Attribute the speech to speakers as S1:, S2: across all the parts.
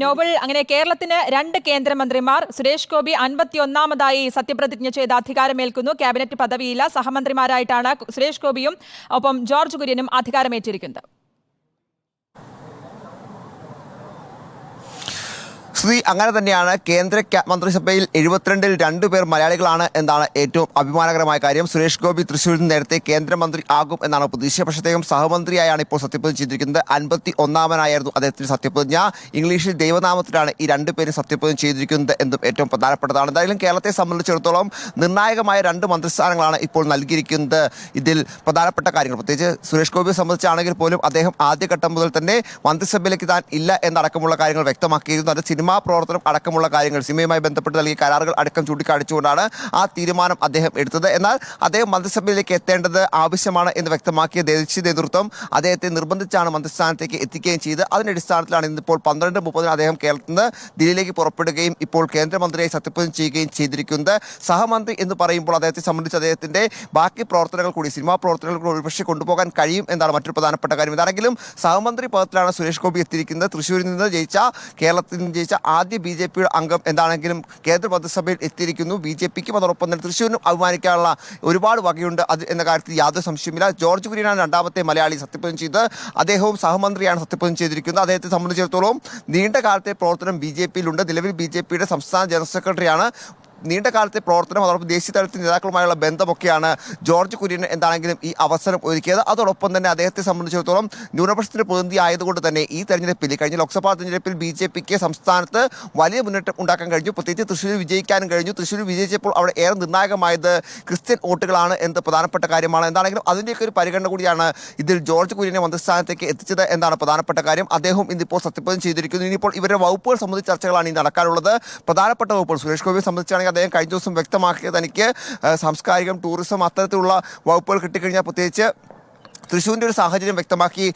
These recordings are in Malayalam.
S1: നോബൽ അങ്ങനെ കേരളത്തിന് 2 കേന്ദ്രമന്ത്രിമാർ. സുരേഷ് ഗോപി 51ാമതായി സത്യപ്രതിജ്ഞ ചെയ്ത് അധികാരമേൽക്കുന്നു. ക്യാബിനറ്റ് പദവിയില്ല. സഹമന്ത്രിമാരായിട്ടാണ് സുരേഷ് ഗോപിയും ഒപ്പം ജോർജ് കുര്യനും അധികാരമേറ്റിരിക്കുന്നത്.
S2: അങ്ങനെ തന്നെയാണ്. കേന്ദ്ര മന്ത്രിസഭയിൽ 72-ൽ 2 പേർ മലയാളികളാണ് എന്നാണ് ഏറ്റവും അഭിമാനകരമായ കാര്യം. സുരേഷ് ഗോപി തൃശ്ശൂരിൽ നിന്ന് നേരത്തെ കേന്ദ്രമന്ത്രി ആകും എന്നാണ് പ്രതീക്ഷ. പക്ഷേ അദ്ദേഹം സഹമന്ത്രിയായാണ് ഇപ്പോൾ സത്യപ്രതിജ്ഞ ചെയ്തിരിക്കുന്നത്. 51ാമനായിരുന്നു അദ്ദേഹത്തിന് സത്യപ്രതിജ്ഞ. ഇംഗ്ലീഷിൽ ദൈവനാമത്തിലാണ് ഈ 2 പേരും സത്യപ്രതിജ്ഞ ചെയ്തിരിക്കുന്നത് എന്നും ഏറ്റവും പ്രധാനപ്പെട്ടതാണ്. എന്തായാലും കേരളത്തെ സംബന്ധിച്ചിടത്തോളം നിർണായകമായ 2 മന്ത്രിസ്ഥാനങ്ങളാണ് ഇപ്പോൾ നൽകിയിരിക്കുന്നത്. ഇതിൽ പ്രധാനപ്പെട്ട കാര്യങ്ങൾ പ്രത്യേകിച്ച് സുരേഷ് ഗോപിയെ സംബന്ധിച്ചാണെങ്കിൽ പോലും അദ്ദേഹം ആദ്യഘട്ടം മുതൽ തന്നെ മന്ത്രിസഭയിലേക്ക് താൻ ഇല്ല എന്നടക്കമുള്ള കാര്യങ്ങൾ വ്യക്തമാക്കിയിരുന്നു. അത് സിനിമാ പ്രവർത്തനം അടക്കമുള്ള കാര്യങ്ങൾ, സിനിമയുമായി ബന്ധപ്പെട്ട് നൽകിയ കരാറുകൾ അടക്കം ചൂണ്ടിക്കാണിച്ചുകൊണ്ടാണ് ആ തീരുമാനം അദ്ദേഹം എടുത്തത്. എന്നാൽ അദ്ദേഹം മന്ത്രിസഭയിലേക്ക് എത്തേണ്ടത് ആവശ്യമാണ് എന്ന് വ്യക്തമാക്കിയ ദേശീയ നേതൃത്വം അദ്ദേഹത്തെ നിർബന്ധിച്ചാണ് മന്ത്രിസ്ഥാനത്തേക്ക് എത്തിക്കുകയും ചെയ്ത് അതിന്റെ അടിസ്ഥാനത്തിലാണ് ഇന്നിപ്പോൾ 12:30 അദ്ദേഹം കേരളത്തിൽ നിന്ന് ദില്ലിയിലേക്ക് പുറപ്പെടുകയും ഇപ്പോൾ കേന്ദ്രമന്ത്രിയായി സത്യപ്രതിജ്ഞ ചെയ്യുകയും ചെയ്തിരിക്കുന്നത്. സഹമന്ത്രി എന്ന് പറയുമ്പോൾ അദ്ദേഹത്തെ സംബന്ധിച്ച് അദ്ദേഹത്തിന്റെ ബാക്കി പ്രവർത്തനങ്ങൾ കൂടി, സിനിമാ പ്രവർത്തനങ്ങൾ കൂടി ഒരുപക്ഷെ കൊണ്ടുപോകാൻ കഴിയും എന്നാണ് മറ്റൊരു പ്രധാനപ്പെട്ട കാര്യം. ഇതാണെങ്കിലും സഹമന്ത്രി പദത്തിലാണ് സുരേഷ് ഗോപി എത്തിയിരിക്കുന്നത്. തൃശ്ശൂരിൽ നിന്ന് കേരളത്തിൽ നിന്ന് ജയിച്ച ആദ്യ BJP-യുടെ അംഗം എന്താണെങ്കിലും കേന്ദ്ര മന്ത്രിസഭയിൽ എത്തിയിരിക്കുന്നു. BJP-ക്കും അതോടൊപ്പം തന്നെ തൃശ്ശൂരിനും അഭിമാനിക്കാനുള്ള ഒരുപാട് വകയുണ്ട് എന്ന കാര്യത്തിൽ യാതൊരു സംശയമില്ല. ജോർജ് കുര്യനാണ് 2ാമത്തെ മലയാളി സത്യപ്രതിജ്ഞ ചെയ്ത്. അദ്ദേഹവും സഹമന്ത്രിയാണ് സത്യപ്രതിജ്ഞ ചെയ്തിരിക്കുന്നത്. അദ്ദേഹത്തെ സംബന്ധിച്ചിടത്തോളം നീണ്ട കാലത്തെ പ്രവർത്തനം BJP-യിലുണ്ട്. നിലവിൽ BJP-യുടെ സംസ്ഥാന ജനറൽ സെക്രട്ടറിയാണ്. നീണ്ട കാലത്തെ പ്രവർത്തനം അതോടൊപ്പം ദേശീയ തലത്തിൽ നേതാക്കളുമായുള്ള ബന്ധമൊക്കെയാണ് ജോർജ് കുര്യന് എന്താണെങ്കിലും ഈ അവസരം ഒരുക്കിയത്. അതോടൊപ്പം തന്നെ അദ്ദേഹത്തെ സംബന്ധിച്ചിടത്തോളം ന്യൂനപക്ഷത്തിന്റെ പ്രതിനിധി ആയതുകൊണ്ട് തന്നെ ഈ തെരഞ്ഞെടുപ്പിൽ, കഴിഞ്ഞ ലോക്സഭാ തെരഞ്ഞെടുപ്പിൽ BJP-ക്ക് സംസ്ഥാനത്ത് വലിയ മുന്നേറ്റം ഉണ്ടാക്കാൻ കഴിഞ്ഞു. പ്രത്യേകിച്ച് തൃശ്ശൂരിൽ വിജയിക്കാനും കഴിഞ്ഞു. തൃശ്ശൂരിൽ വിജയിച്ചപ്പോൾ അവിടെ ഏറെ നിർണായകമായത് ക്രിസ്ത്യൻ വോട്ടുകളാണ് എന്നത് പ്രധാനപ്പെട്ട കാര്യമാണ്. എന്താണെങ്കിലും അതിൻ്റെയൊക്കെ ഒരു പരിഗണന കൂടിയാണ് ഇതിൽ ജോർജ് കുര്യനെ മന്ത്രിസ്ഥാനത്തേക്ക് എത്തിച്ചത് എന്നാണ് പ്രധാനപ്പെട്ട കാര്യം. അദ്ദേഹം ഇന്നിപ്പോൾ സത്യപ്രതിജ്ഞ ചെയ്തിരിക്കുന്നു. ഇനിയിപ്പോൾ ഇവരുടെ വകുപ്പുകൾ സംബന്ധിച്ച ചർച്ചകളാണ് ഇനി നടക്കാനുള്ളത്. പ്രധാനപ്പെട്ട വകുപ്പുകൾ സുരേഷ് ഗോപിയെ സംബന്ധിച്ചാണെങ്കിൽ അദ്ദേഹം കഴിഞ്ഞ ദിവസം വ്യക്തമാക്കിയത് തനിക്ക് സാംസ്കാരികം, ടൂറിസം അത്തരത്തിലുള്ള വകുപ്പുകൾ കിട്ടിക്കഴിഞ്ഞാൽ പ്രത്യേകിച്ച് തൃശ്ശൂരിൻ്റെ ഒരു സാഹചര്യം വ്യക്തമാക്കി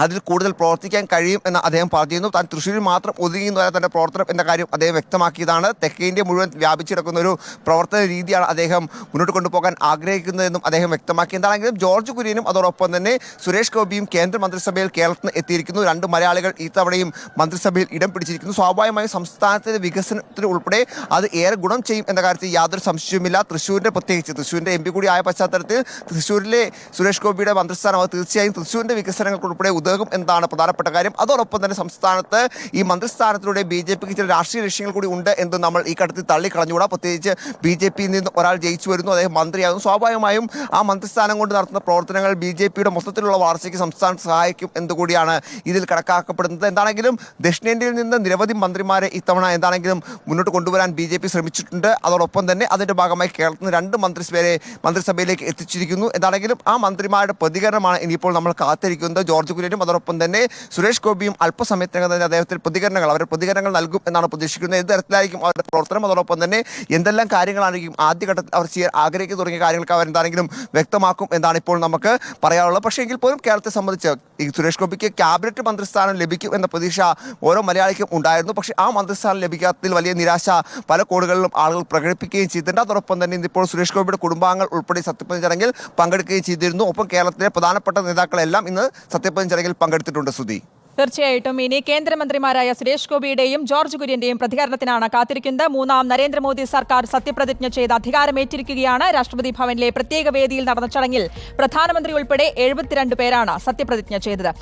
S2: അതിൽ കൂടുതൽ പ്രവർത്തിക്കാൻ കഴിയും എന്ന് അദ്ദേഹം പറഞ്ഞിരുന്നു. താൻ തൃശ്ശൂരിൽ മാത്രം ഒതുങ്ങിയെന്ന് തൻ്റെ പ്രവർത്തനം എന്ന കാര്യം അദ്ദേഹം വ്യക്തമാക്കിയതാണ്. തെക്കേ ഇന്ത്യ മുഴുവൻ വ്യാപിച്ചിടക്കുന്ന ഒരു പ്രവർത്തന രീതിയാണ് അദ്ദേഹം മുന്നോട്ട് കൊണ്ടുപോകാൻ ആഗ്രഹിക്കുന്നതെന്നും അദ്ദേഹം വ്യക്തമാക്കി. എന്താണെങ്കിലും ജോർജ് കുര്യനും അതോടൊപ്പം തന്നെ സുരേഷ് ഗോപിയും കേന്ദ്ര മന്ത്രിസഭയിൽ കേരളത്തിൽ എത്തിയിരിക്കുന്നു. 2 മലയാളികൾ ഈ തവണയും മന്ത്രിസഭയിൽ ഇടം പിടിച്ചിരിക്കുന്നു. സ്വാഭാവികമായും സംസ്ഥാനത്തിൻ്റെ വികസനത്തിന് ഉൾപ്പെടെ അത് ഏറെ ഗുണം ചെയ്യും എന്ന കാര്യത്തിൽ യാതൊരു സംശയവുമില്ല. തൃശ്ശൂരിൻ്റെ പ്രത്യേകിച്ച് തൃശ്ശൂരിൻ്റെ MP കൂടി ആയ പശ്ചാത്തലത്തിൽ തൃശ്ശൂരിലെ സുരേഷ് ഗോപിയുടെ മന്ത്രിസ്ഥാനം അത് തീർച്ചയായും തൃശ്ശൂരിൻ്റെ വികസനങ്ങൾക്ക് ഉൾപ്പെടെ ഉതകും എന്നതാണ് പ്രധാനപ്പെട്ട കാര്യം. അതോടൊപ്പം തന്നെ സംസ്ഥാനത്ത് ഈ മന്ത്രിസ്ഥാനത്തിലൂടെ BJP-ക്ക് ചില രാഷ്ട്രീയ ലക്ഷ്യങ്ങൾ കൂടി ഉണ്ട് എന്ന് നമ്മൾ ഈ ഘട്ടത്തിൽ തള്ളിക്കളഞ്ഞുകൂടാ. പ്രത്യേകിച്ച് BJP-യിൽ നിന്ന് ഒരാൾ ജയിച്ചു വരുന്നു, അദ്ദേഹം മന്ത്രിയാകുന്നു. സ്വാഭാവികമായും ആ മന്ത്രിസ്ഥാനം കൊണ്ട് നടത്തുന്ന പ്രവർത്തനങ്ങൾ BJP-യുടെ മൊത്തത്തിലുള്ള വളർച്ചയ്ക്ക് സംസ്ഥാനത്ത് സഹായിക്കും എന്നുകൂടിയാണ് ഇതിൽ കണക്കാക്കപ്പെടുന്നത്. എന്താണെങ്കിലും ദക്ഷിണേന്ത്യയിൽ നിന്ന് നിരവധി മന്ത്രിമാരെ ഇത്തവണ എന്താണെങ്കിലും മുന്നോട്ട് കൊണ്ടുവരാൻ BJP ശ്രമിച്ചിട്ടുണ്ട്. അതോടൊപ്പം തന്നെ അതിൻ്റെ ഭാഗമായി കേരളത്തിൽ നിന്ന് 2 മന്ത്രിസഭയിലേക്ക് എത്തിച്ചിരിക്കുന്നു. എന്താണെങ്കിലും ആ മന്ത്രിമാരുടെ പ്രതികരണമാണ് ഇനിയിപ്പോൾ നമ്മൾ കാത്തിരിക്കുന്നത്. ജോർജ് കുര്യനും അതോടൊപ്പം തന്നെ സുരേഷ് ഗോപിയും അല്പസമയത്തിനകം തന്നെ അവരുടെ പ്രതികരണങ്ങൾ നൽകും എന്നാണ് പ്രതീക്ഷിക്കുന്നത്. ഏത് തരത്തിലായിരിക്കും അവരുടെ പ്രവർത്തനം, അതോടൊപ്പം തന്നെ എന്തെല്ലാം കാര്യങ്ങളായിരിക്കും ആദ്യഘട്ടത്തിൽ അവർ ചെയ്യാൻ ആഗ്രഹിക്കുക തുടങ്ങിയ കാര്യങ്ങൾക്ക് അവർ എന്താണെങ്കിലും വ്യക്തമാക്കും എന്നാണ് ഇപ്പോൾ നമുക്ക് പറയാനുള്ളത്. പക്ഷേ എങ്കിൽ പോലും കേരളത്തെ സംബന്ധിച്ച് ഈ സുരേഷ് ഗോപിക്ക് ക്യാബിനറ്റ് മന്ത്രിസ്ഥാനം ലഭിക്കും എന്ന പ്രതീക്ഷ ഓരോ മലയാളിക്കും ഉണ്ടായിരുന്നു. പക്ഷേ ആ മന്ത്രിസ്ഥാനം ലഭിക്കാത്തതിൽ വലിയ നിരാശ പല കോണുകളിലും ആളുകൾ പ്രകടിപ്പിക്കുകയും ചെയ്തിട്ടുണ്ട്. അതോടൊപ്പം തന്നെ ഇന്നിപ്പോൾ സുരേഷ് ഗോപിയുടെ കുടുംബാംഗങ്ങൾ ഉൾപ്പെടെ സത്യപ്രതിജ്ഞ ചടങ്ങിൽ പങ്കെടുക്കുകയും ചെയ്തിരുന്നു. ഒപ്പം കേരളത്തിലെ പ്രധാനപ്പെട്ട നേതാക്കളെല്ലാം ഇന്ന് സത്യപ്രതിജ്ഞ ചടങ്ങിൽ പങ്കെടുത്തിട്ടുണ്ട്. സുധി,
S1: തീർച്ചയായിട്ടും ഇനി കേന്ദ്രമന്ത്രിമാരായ സുരേഷ് ഗോപിയുടെയും ജോർജ് കുര്യന്റെയും പ്രതികരണത്തിനാണ് കാത്തിരിക്കുന്നത്. 3ാം നരേന്ദ്രമോദി സർക്കാർ സത്യപ്രതിജ്ഞ ചെയ്ത് അധികാരമേറ്റിരിക്കുകയാണ്. രാഷ്ട്രപതി ഭവനിലെ പ്രത്യേക വേദിയിൽ നടന്ന ചടങ്ങിൽ പ്രധാനമന്ത്രി ഉൾപ്പെടെ 72 പേരാണ് സത്യപ്രതിജ്ഞ ചെയ്തത്.